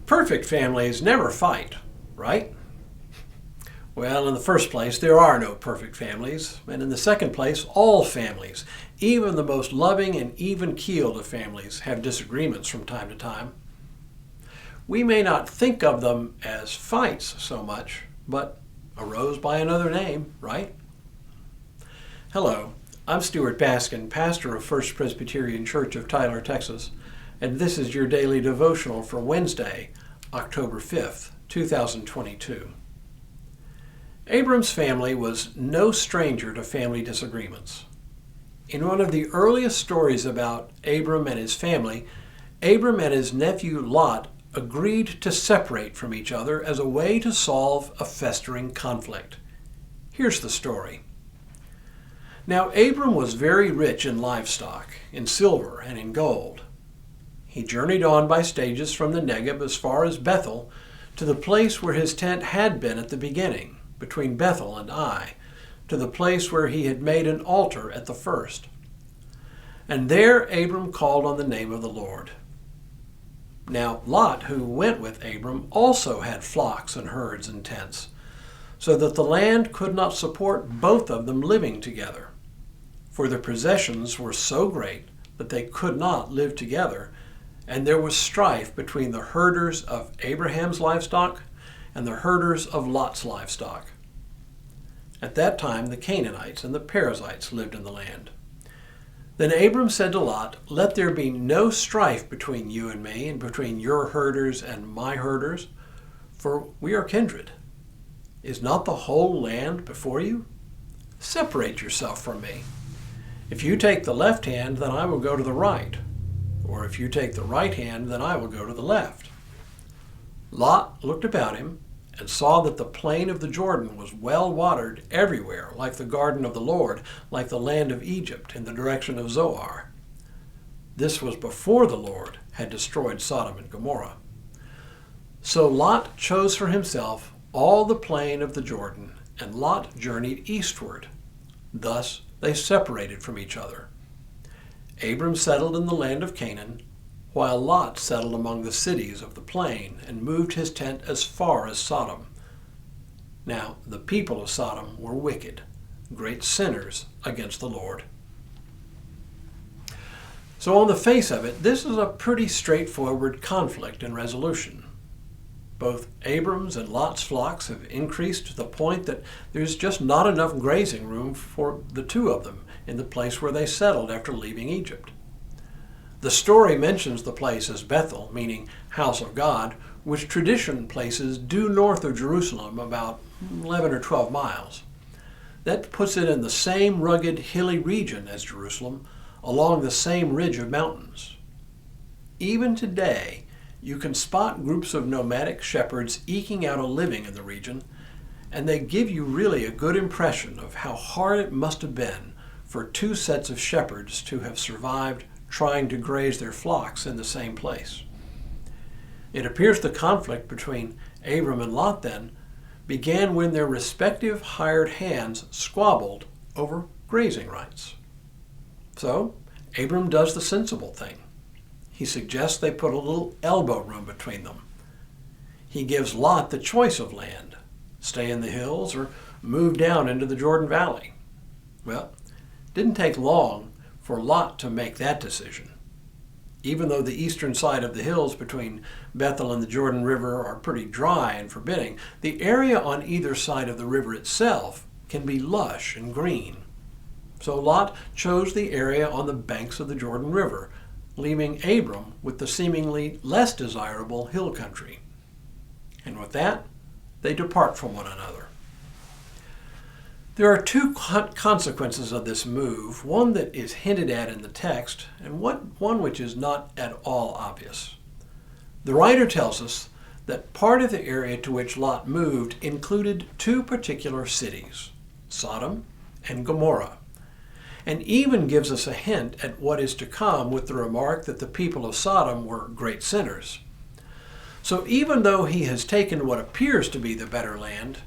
Perfect families never fight, right? Well, in the first place, there are no perfect families. And in the second place, all families, even the most loving and even-keeled of families, have disagreements from time to time. We may not think of them as fights so much, but arose by another name, right? Hello, I'm Stuart Baskin, pastor of First Presbyterian Church of Tyler, Texas, and this is your daily devotional for Wednesday, October 5th, 2022. Abram's family was no stranger to family disagreements. In one of the earliest stories about Abram and his family, Abram and his nephew Lot agreed to separate from each other as a way to solve a festering conflict. Here's the story. Now Abram was very rich in livestock, in silver and in gold. He journeyed on by stages from the Negev as far as Bethel to the place where his tent had been at the beginning, between Bethel and Ai, to the place where he had made an altar at the first. And there Abram called on the name of the Lord. Now Lot, who went with Abram, also had flocks and herds and tents, so that the land could not support both of them living together. For their possessions were so great that they could not live together, and there was strife between the herders of Abraham's livestock and the herders of Lot's livestock. At that time the Canaanites and the Perizzites lived in the land. Then Abram said to Lot, "Let there be no strife between you and me, and between your herders and my herders, for we are kindred. Is not the whole land before you? Separate yourself from me. If you take the left hand, then I will go to the right. Or if you take the right hand, then I will go to the left." Lot looked about him and saw that the plain of the Jordan was well watered everywhere, like the garden of the Lord, like the land of Egypt in the direction of Zoar. This was before the Lord had destroyed Sodom and Gomorrah. So Lot chose for himself all the plain of the Jordan, and Lot journeyed eastward. Thus they separated from each other. Abram settled in the land of Canaan, while Lot settled among the cities of the plain and moved his tent as far as Sodom. Now the people of Sodom were wicked, great sinners against the Lord. So on the face of it, this is a pretty straightforward conflict and resolution. Both Abram's and Lot's flocks have increased to the point that there's just not enough grazing room for the two of them in the place where they settled after leaving Egypt. The story mentions the place as Bethel, meaning house of God, which tradition places due north of Jerusalem about 11 or 12 miles. That puts it in the same rugged, hilly region as Jerusalem, along the same ridge of mountains. Even today, you can spot groups of nomadic shepherds eking out a living in the region, and they give you really a good impression of how hard it must have been for two sets of shepherds to have survived trying to graze their flocks in the same place. It appears the conflict between Abram and Lot then began when their respective hired hands squabbled over grazing rights. So Abram does the sensible thing. He suggests they put a little elbow room between them. He gives Lot the choice of land, stay in the hills or move down into the Jordan Valley. Well, it didn't take long for Lot to make that decision. Even though the eastern side of the hills between Bethel and the Jordan River are pretty dry and forbidding, the area on either side of the river itself can be lush and green. So Lot chose the area on the banks of the Jordan River, leaving Abram with the seemingly less desirable hill country. And with that, they depart from one another. There are two consequences of this move, one that is hinted at in the text, and one which is not at all obvious. The writer tells us that part of the area to which Lot moved included two particular cities, Sodom and Gomorrah, and even gives us a hint at what is to come with the remark that the people of Sodom were great sinners. So even though he has taken what appears to be the better land,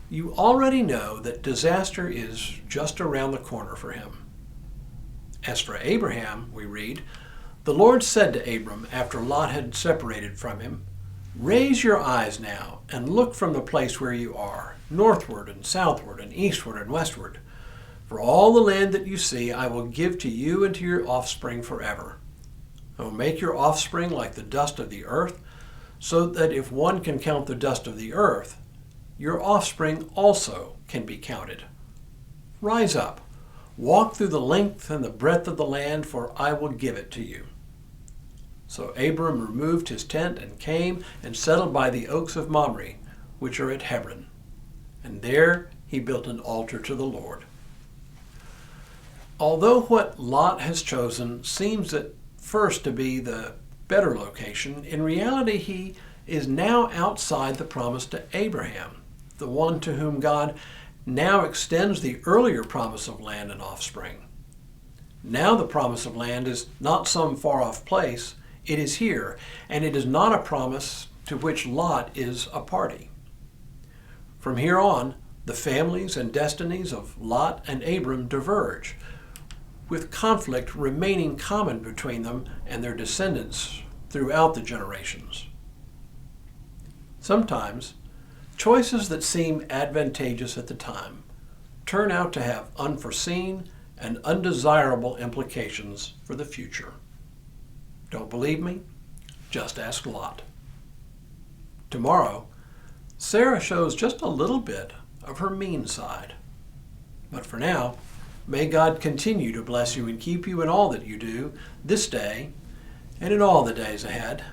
you already know that disaster is just around the corner for him. As for Abraham, we read, the Lord said to Abram after Lot had separated from him, Raise your eyes now and look from the place where you are, northward and southward and eastward and westward. For all the land that you see I will give to you and to your offspring forever. I will make your offspring like the dust of the earth, so that if one can count the dust of the earth, your offspring also can be counted. Rise up, walk through the length and the breadth of the land, for I will give it to you. So Abram removed his tent and came and settled by the oaks of Mamre, which are at Hebron. And there he built an altar to the Lord. Although what Lot has chosen seems at first to be the better location, in reality he is now outside the promise to Abraham, the one to whom God now extends the earlier promise of land and offspring. Now the promise of land is not some far-off place, it is here, and it is not a promise to which Lot is a party. From here on, the families and destinies of Lot and Abram diverge, with conflict remaining common between them and their descendants throughout the generations. Sometimes, choices that seem advantageous at the time turn out to have unforeseen and undesirable implications for the future. Don't believe me? Just ask Lot. Tomorrow, Sarah shows just a little bit of her mean side. But for now, may God continue to bless you and keep you in all that you do this day and in all the days ahead.